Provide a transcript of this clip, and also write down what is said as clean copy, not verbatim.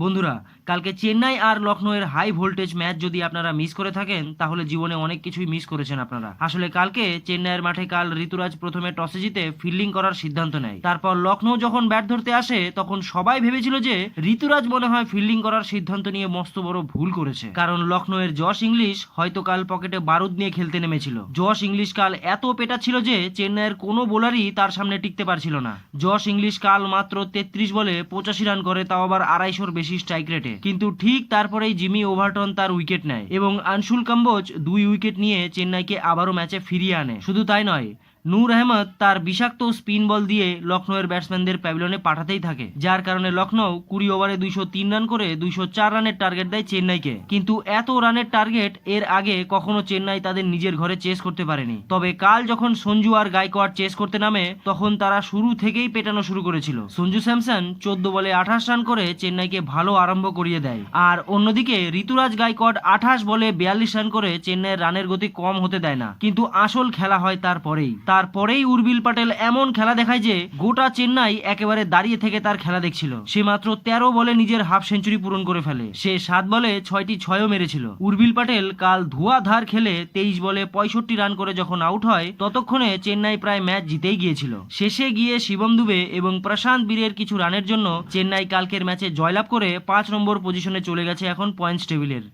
বন্ধুরা, কালকে চেন্নাই আর লখনৌয়ের high voltage match যদি আপনারা মিস করে থাকেন তাহলে জীবনে অনেক কিছুই মিস করেছেন আপনারা। আসলে কালকে চেন্নাইয়ের মাঠে কাল ঋতুরাজ প্রথমে টসে জিতে ফিল্ডিং করার সিদ্ধান্ত নেয়। তারপর লখনৌ যখন ব্যাট ধরতে আসে তখন সবাই ভেবেছিল যে ঋতুরাজ মনে হয় ফিল্ডিং করার সিদ্ধান্ত নিয়ে মস্ত বড় ভুল করেছে, কারণ লখনৌয়ের জশ ইংলিশ হয়তো কাল পকেটে বারুদ নিয়ে খেলতে নেমেছিল। জশ ইংলিশ কাল এত পেটা ছিল যে চেন্নাইয়ের কোনো বোলারই তার সামনে টিকতে পারছিল না। জশ ইংলিশ কাল মাত্র 33 বলে 85 রান করে, তাও আবার 250 বেশি স্ট্রাইক রেটে। কিন্তু ঠিক তারপরেই জিমি ওভারটন তার উইকেট নেয় এবং আনসুল কাম্বোজ 2 উইকেট নিয়ে চেন্নাইকে আবারও ম্যাচে ফিরিয়ে আনে। শুধু তাই নয়, নূর আহমেদ তার বিষাক্ত স্পিন বল দিয়ে লখনৌয়ের ব্যাটসম্যানদের প্যাভিলিয়নে পাঠাতেই থাকে, যার কারণে লখনৌ 20 ওভারে 203 রান করে 204 রানের টার্গেট দেয় চেন্নাইকে। কিন্তু এত রানের টার্গেট এর আগে কখনো চেন্নাই তাদের নিজের ঘরে চেস করতে পারেনি। তবে কাল যখন সঞ্জু আর গাইকোয়াড় চেস করতে নামে তখন তারা শুরু থেকেই পেটানো শুরু করেছিল। সঞ্জু স্যামসন 14 বলে 28 রান করে চেন্নাইকে ভালো আরম্ভ করিয়ে দেয়, আর অন্যদিকে ঋতুরাজ গাইকোয়াড় 28 বলে 42 রান করে চেন্নাইয়ের রানের গতি কম হতে দেয় না। কিন্তু আসল খেলা হয় তারপরেই উর্বিল পাটেল এমন খেলা দেখায় যে গোটা চেন্নাই একেবারে দাঁড়িয়ে থেকে তার খেলা দেখছিল। সে মাত্র 13 বলে নিজের হাফ সেঞ্চুরি পূরণ করে ফেলে। সে 7 বলে 6টি ছয়ও মেরেছিল। উর্বিল পাটেল কাল ধুয়াধার খেলে 23 বলে 65 রান করে যখন আউট হয় ততক্ষণে চেন্নাই প্রায় ম্যাচ জিতেই গিয়েছিল। শেষে গিয়ে শিবম দুবে এবং প্রশান্ত বীরের কিছু রানের জন্য চেন্নাই কালকের ম্যাচে জয়লাভ করে 5 নম্বর পজিশনে চলে গেছে এখন পয়েন্টস টেবিলের।